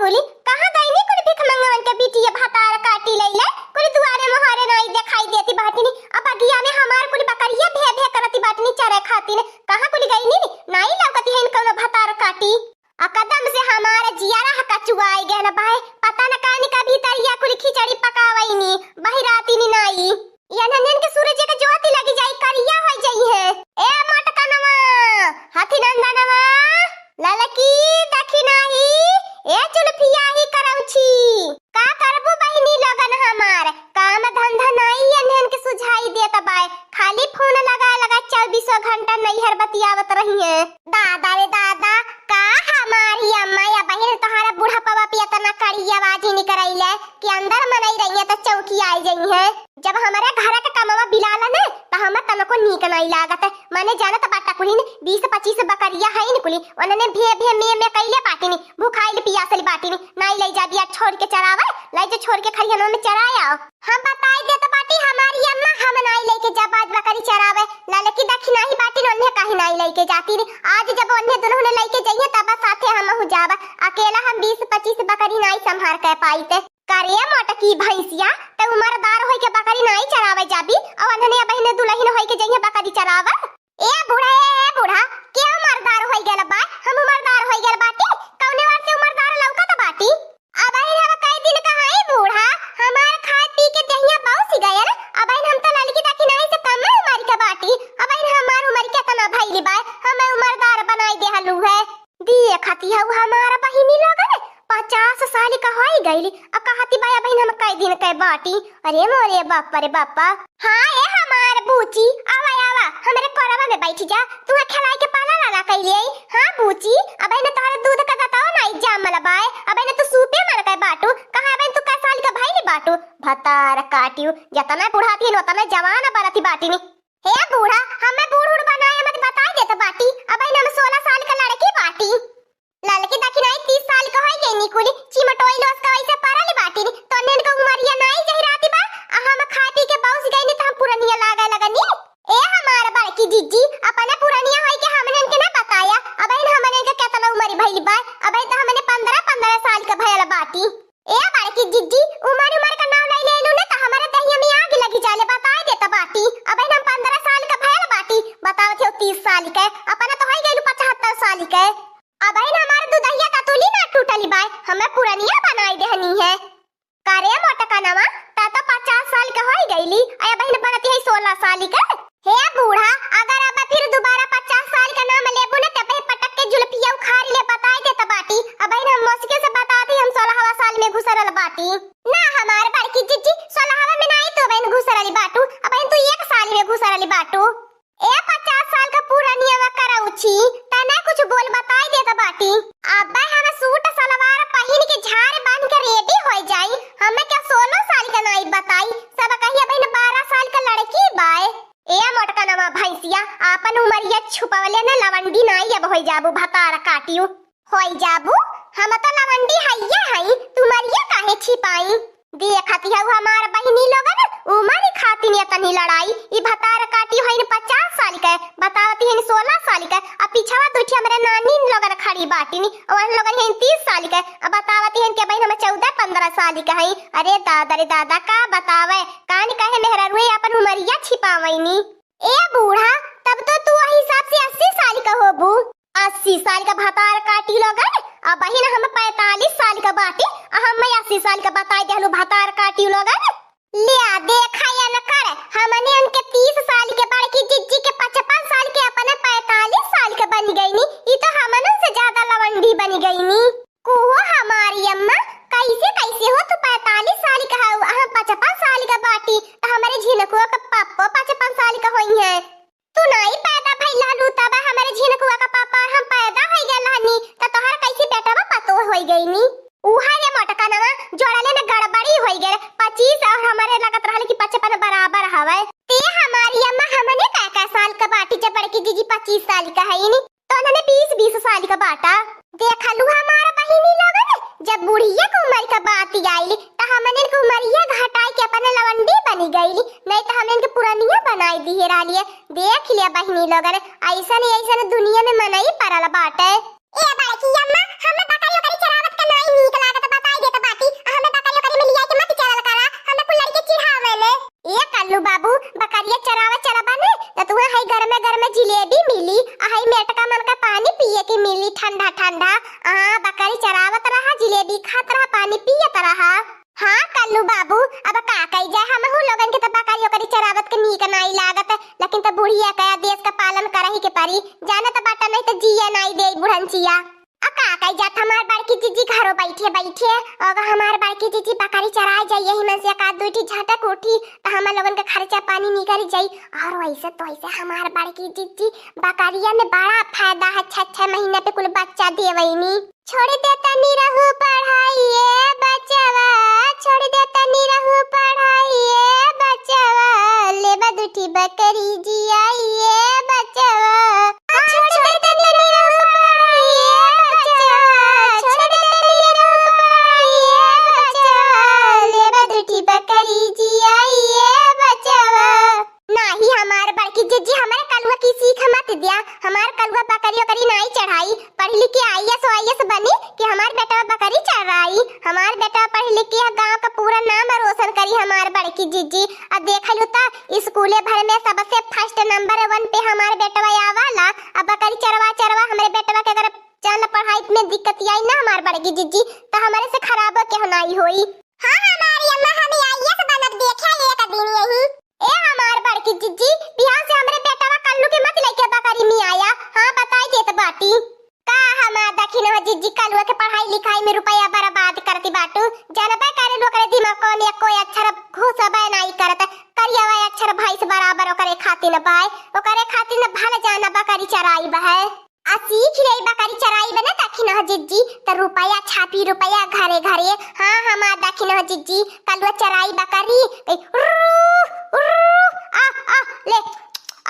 कुली कहां गई नी कुली भिख मंगवन के बिटिया भातार काटी लइले कुली दुआरे मोहरे नहीं दिखाई देती बाटनी अब अगिया में हमार कुली बकरिया भे भे करती बाटनी चरे खाती ने कहां कुली गई नी नहीं लौकती है इनको भातार काटी आ कदम से हमारे जियारा हका चुआई गए ना भाई पता न कानी का भीतर या कुली खिचड़ी पकावई नी बहिराती नी नाई या ननन के सूरज के ज्योति लगी जाई करिया हो जाई है ए मटकनवा हाथी नंदनवा ललकी देखी नाही ए चुलफिया ही करौछी का करबो बहिनी लगन हमार काम धंधा नहीं अनहन के सुझाई देता बाय खाली फोन लगा लगा 24 घंटा नैहर बतियावत रही है दादा रे दादा का हमारी अम्मा या बहन तोहारा बूढ़ा पवा पिया तना कड़ी आवाज ही नहीं करैले कि अंदर मनई रही है तो चौकी आई गई है जब हमारे घर का कमावा बिलाला ने तो हम तनको नीक नहीं लागत माने जानत बाटा कुलीन 20-25 बकरिया है इन कुली उन्होंने भे भे में कैले बाटीनी भूखाइल पियासली बाटीनी नहीं ले जा दिया छोड़ के चरावे ले जो छोड़ के खरियानो में चराया हम बताई दे तो बाटी हमारी अम्मा हम नहीं लेके जा बाज बकरी चरावे ललकी दखी नहीं बाटी उन्हें कहीं नहीं लेके जाती आज जब उन्हें दुल्हन लेके जाइए तब साथे हम हो जावा अकेला हम 20-25 बकरी नहीं संभाल कर पाईते करे मोटकी भैंसिया ते उमरदार होई के बकरी नहीं चरावे जाबी और अनने बहने दुल्हन होई के जइए बकरी चरावे ए बूढ़ा क्या उमरदार होई गेल बा हम उमरदार होई गेल बाटी कौने वार से उमरदार लौका त बाटी अब आई हम कई दिन कहाई बूढ़ा हमार खाए पी के दहिया बाउसी गयल अब आई हम त ललकी दखी नहीं से कम उमर के बाटी अब आई हमार उमर के तना भइली बा हम उमरदार बनाई दे हलू है दिए खाती है हमारा बहिनी लगन 50 साल का होई गईली अब कहती बाया बहन हम कई दिन कई बाटी अरे मोरे बापा रे बापा हां ए हमार बूची आवा हमरे कोरवा में बैठ जा तू खिलाई के पाला लाला कैली हां बूची अब ने तोहरे दूध का बताओ ना जाम मलबाए अब ने तू सूपे मन के बाटू कहां बहन तू का साल का भाईली बाटू भतार काटियो जतना बुढ़ाती न उतना जवान बरती बाटी ने हे बूढ़ा हमें बूढ़ बनाए मत बता दे तो बाटी अब हम 16 साल का लड़की बाटी ललकी दखी नहीं 30 साल का होई गई निकुली चिमटोई लोस का वैसे परली बाटी नी तो नेन को उमरिया नहीं जही राती बा हम खा पी के बाउस गई नी त हम पुरानिया लागा लगनी ए हमार बड़की जीजी अपने पुरानिया होई के हमने के ना बताया अब इन हमने के केतना उमरी भइली बा अब तो हमने 15 साल का भयल बाटी ए बड़की जीजी उमर का नाम नहीं ले लू ना तो हमारे दहिया में आग लगी जाले बता दे त बाटी अब हम 15 साल का भयल बाटी बताओ थे 30 साल के अपने तो होई गइलू 75 साल के अब हमारे दुधैया का तुली ना टूटली बाय हमें पुरानिया बनाई देहनी है करे मोटका नवा ता तो 50 साल का होई गईली आया बहन बनती है 16 साल का हे बूढ़ा अगर अब फिर दोबारा 50 साल का नाम लेबू ना तब पटक के जुलपिया उखाड़ ले बताई दे त बाटी अब हम मुश्किल से बताती हम 16वां साल में घुसरल बाटी ना हमारे बड़की जीजी 16वां में नहीं तो बहन घुसरली बाटू अब तू 1 साल में घुसरली बाटू ए 50 साल का पुरानिया कराउची तना कुछ बोल बताई दे त बाटी अब हम सूट सलवार पहन के झाड़ बांध के रेडी हो जाई हमें क्या 16 साल का नहीं बताई सब कहिए बहन 12 साल का लड़की बाय ए मोटका नवा भैंसिया आपन उमरिया छुपावले ना लवंडी नहीं अब होई जाबू भतार काटियो होई जाबू हम तो लवंडी हइया हई तुम्हारिया काहे छिपाई देखती है हमार बहिनी लोगन उमर खाती ने तनी लड़ाई ई भतार काटी होइन 50 साल के बतावती है 16 साल के अब पीछवा दुठी हमरे नानी लोगन खड़ी बाटीनी और लोगन है 30 साल के अब बतावती है के बहन हम 14-15 साल के हई अरे दादा रे दादा का बतावे कान कहे मेहरा रुई अपन उमरिया छिपावईनी ए बूढ़ा तब तो तू हिसाब से 80 साल का होबू 80 साल का भतार काटी लोगन अब बहिन हम 45 साल का बाटी हम 80 साल का बताई देहलू भतार काटी लोगन लिया देखा या न कर हमने उनके 30 साल के बड़की जिज्जी के 55 साल के अपने 45 साल के बन गई नी ये तो हमन से ज्यादा लवंडी बन गई नी को हमारी अम्मा कैसे हो तू 45 साल का हो हम 55 साल का बाटी तो हमारे झिनकुआ का पापा 55 साल का होई है तू नहीं पैदा भइला लू तब हमारे झिनकुआ का पापा हम पैदा होई गेल हनी त तोहर कैसे बेटावा पतो होई गई नी उहा ये मोटका नवा जोड़ले में गड़बड़ी होई गेल 25 और हमारे लगत रहल कि 55 बराबर हवे ते हमारी अम्मा हमने का साल का बाटी जब बड़की जीजी 25 साल का है नी तो उन्होंने 20 साल का बाटा देखा लू हमारा बहिनी लोगन जब बुढ़िया को उम्र का बात आई तो हमने को उमरिया घटाई के अपने लवंडी बनी गईली नहीं तो हमने के पुरानिया बनाई दी है रालिए देख लिया बहिनी लोगन ऐसा दुनिया में मनाई परल बाटे ए बड़की अम्मा हम बकरी चरावत का नहीं नीक लागत जिलेबी खात रहा, पानी पियत रहा। हाँ कल्लू बाबू, अब का कई जाए, हमहू लोगन के त बकरियों करी चरावत के नीक नहीं लागत, लेकिन त बुढ़िया का देश का पालन करही के परी, जाना त बाटा नहीं त जिया नहीं दे बुढ़नचिया। का कई जात हमार बड़की जीजी घरों बैठे बैठे, और हमार बड़की जीजी बकरी चराए जाई, यही में से का दूठी झटक उठी त हम लोगन का खर्चा पानी निकल जाई। और वैसे तो वैसे हमार बड़की जीजी बकरिया में बड़ा फायदा है, 6 महीने पे कुल बच्चा देवईनी। छोड़ देता नी रहू पढ़ाइए बचवा, छोड़ देता नी रहू पढ़ाइए बचवा, लेबा दूठी बकरी जियाइए बचवा। छोड़ देता नी रहू पढ़ाइए बचवा, छोड़ देता नी रहू पढ़ाइए बचवा, लेबा दूठी बकरी जियाइए बचवा। नाही हमार बड़की जीजी हमारे कलुआ की सीख मत दिया, हमार कलुआ बकरियों करी नहीं चढ़ाई, पढ़ लिख के IAS बनी कि हमार बेटा बकरी चढ़ाई। हमार बेटा पढ़ लिख के गांव का पूरा नाम रोशन करी हमार बड़की जीजी। अब देख लू ता स्कूले भर में सबसे फर्स्ट नंबर 1 पे हमार बेटवा आवाला। अब बकरी चरवा चरवा हमारे बेटवा के अगर चल पढ़ाई में दिक्कत आई ना हमार बड़की जीजी, तो हमारे से खराब के होनाई होई। हां हमारी अम्मा हमें IAS बनत देखा एक दिन यही। ए हमार बड़की जीजी, बिहार से हमरे बेटवा कल्लू के मत लेके बकरी में आया। हां बताई देत बाटी का हमार दखिन हो जीजी, कल्लू के पढ़ाई लिखाई में रुपया बर्बाद करती बाटू, जानबे करे लोकरे दिमाग को ने कोई अक्षर घुसबे नहीं करत, करियावा अक्षर भाई से बराबर ओकरे खातिर बाय, ओकरे खातिर भल जाना बकरी चराई बहे आ सीख रही बकरी चराई बने दखिन हो जीजी, त रुपया छापी रुपया घरे घरे। हां हमार दखिन हो जीजी, कल्लू चराई बकरी आ ले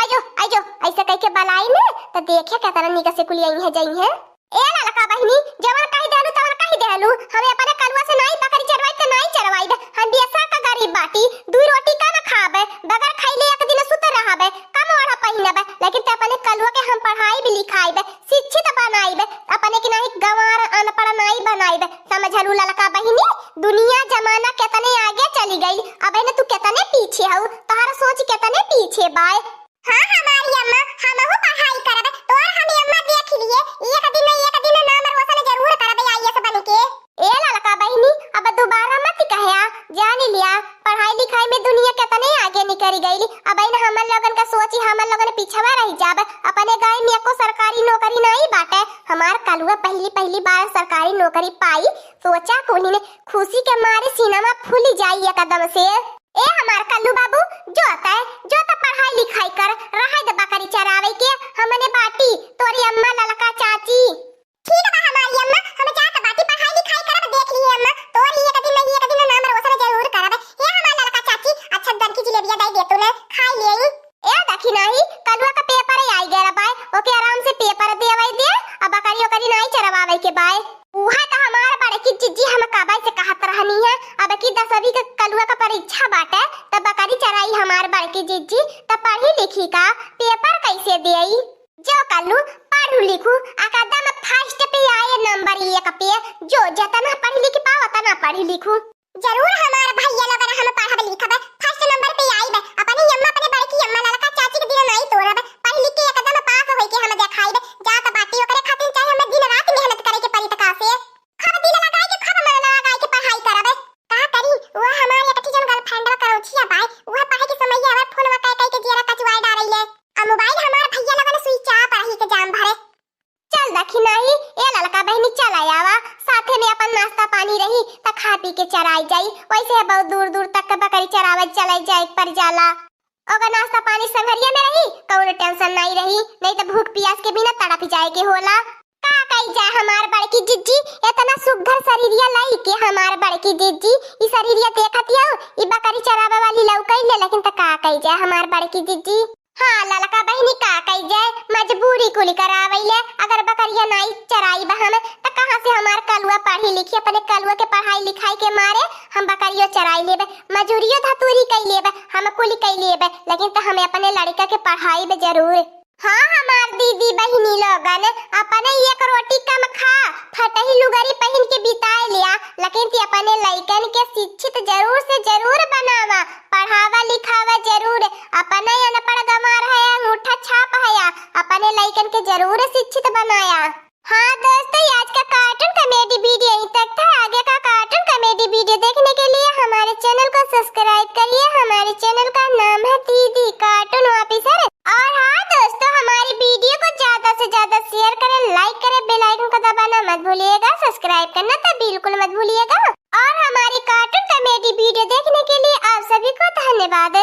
आजो आजो ऐसे कह के बलाई ने त देखे के तरह निका से कुली आई है जाई है। ए ललका बहिनी, जवन कहि देलू तवन कहि देलू, हमें अपने कलुआ से नहीं बकरी चरवाई त नहीं चरवाई, हम बियसा का गरीब बाटी, दू रोटी का ना खाबे, बगर खइले एक दिन सुत रहबे, कम ओढ़ा पहिनबे, लेकिन त अपने कलुआ के हम पढ़ाई भी लिखाईबे, शिक्षित बनाईबे, अपने के नहीं गंवार अनपढ़ नहीं बनाईबे। समझलू ललका बहिनी, दुनिया जमाना कितने आगे चली गई, अब ने तू कितने पीछे हऊ, तोहरा सोच कितने पीछे बाय। हां हमारी अम्मा हमहु पढ़ाई करबे, तोर हमी अम्मा देख लिए, एक दिन नाम रोशन जरूर करबे IAS बन के। ए ललका बहिनी, अब दोबारा मत कहया, जान लिया पढ़ाई लिखाई में दुनिया कितने आगे निकल गई, अब इन हमन लोगन का सोची हमन लोगन पिछवा रह जाबे, अपने गाय में को सरकारी नौकरी नहीं बाटे। हमार कलुआ पहली बार सरकारी नौकरी पाई, सोचा कोनी ने खुशी के मारे सीना में फूल जाई एकदम से। ए हमार कल्लू बाबू, जो त पढ़ाई लिखाई कर, रहा दे बकरी चरावे के, हमने बाटी तोरी अम्मा ललका चाची। ठीक बा हमारी अम्मा, हम जात बाटी पढ़ाई लिखाई करब, देख लिए अम्मा तोरी एक दिन नाम रोशन जरूर करब। हे हमार ललका चाची, अच्छा दन की जिलेबिया दे दे तू ने खाई लेई। ए देखी नहीं कलुआ का पेपर आई गया बाय, ओके आराम से पेपर देवई दे, अब बकरियों करी नहीं चरवावे के बाय। उहा त हमार बड़की जीजी हम काबाई से कहत रहनी है, अब की 10वीं के कलुआ का परीक्षा बाटे, तब बकरी चराई हमार बड़की जीजी, त पढ़ी लिखी का पेपर कैसे देई। जो कल्लू पढ़ू लिखू एकदम फर्स्ट पे आए नंबर 1 पे, जो जितना पढ़ी लिखी पाओ उतना पढ़ी लिखू। जरूर हमार भैया लोग हम पढ़ब लिखब, फर्स्ट नंबर पे आईबे, अपनी अम्मा अपने बड़की अम्मा ललका चाची के दिन नहीं तोड़ब, पढ़ लिख के एकदम पास होई के हम देखाईबे, जात बाटी ओकरे खातिर चाहे हम दिन रात मेहनत करे के पड़ी त कासे खब दिल लगाई के खब मन लगाई के पढ़ाई करबे। का करी वो हमार एक जन गर्लफ्रेंड करो छिया बाय, वो पढ़े के समय आवर फोन में कह के जिया कचवाई डालैले, आ मोबाइल हमार भैया लोग ने स्विच ऑफ रही के जाम भरे। चल देखी नहीं ए ललका बहनी चल आवा, साथे में अपन नाश्ता पानी रही त खा पी के चराई जाई, वैसे बहुत दूर दूर तक बकरी चरावत चलाई जाए पर जाला, अगर नाश्ता पानी संघरिया में रही कौन टेंशन नहीं रही, नहीं तो भूख प्यास के बिना तड़प जाए के होला। का कही जाए हमार बड़की जीजी, इतना सुघर शरीरिया लाई के हमार बड़की जीजी, ई शरीरिया देखत हो ई बकरी चरावे वाली लौकैले, लेकिन त का कही जाए हमार बड़की जीजी। हां ललका बहनी का कही जाए, मजबूरी कुली करावैले, अगर बकरिया नहीं चराई बहन त कहां से हमार कलुआ पढ़ी लिखी, अपने कलुआ के पढ़ाई लिखाई के मारे हम बकरियो चराई लेबे, मजूरियो धतूरी कई लेबे, हम कुली कई लेबे, लेकिन त हमें अपने लड़का के पढ़ाई बे जरूर। हाँ हमार दीदी बहिनी लोगन अपने एक रोटी कम खा फटही लुगरी पहन के बिताए लिया, लेकिन ती अपने लइकन के शिक्षित जरूर से जरूर बनावा, पढ़ावा लिखावा जरूर, अपने अनपढ़ गंवार है अंगूठा छाप है, अपने लइकन के जरूर शिक्षित बनाया। हाँ दोस्तों आज का कार्टून कॉमेडी वीडियो यहीं तक था। आगे का कार्टून कॉमेडी वीडियो देखने के लिए हमारे चैनल को सब्सक्राइब करिए। हमारे चैनल का नाम है दीदी कार्टून ऑफिसर। और हाँ दोस्तों, हमारी वीडियो को ज्यादा से ज्यादा शेयर करें, लाइक करें, बेल आइकन को दबाना मत भूलिएगा, सब्सक्राइब करना तो बिल्कुल मत भूलिएगा। और हमारी कार्टून कॉमेडी वीडियो देखने के लिए आप सभी को धन्यवाद।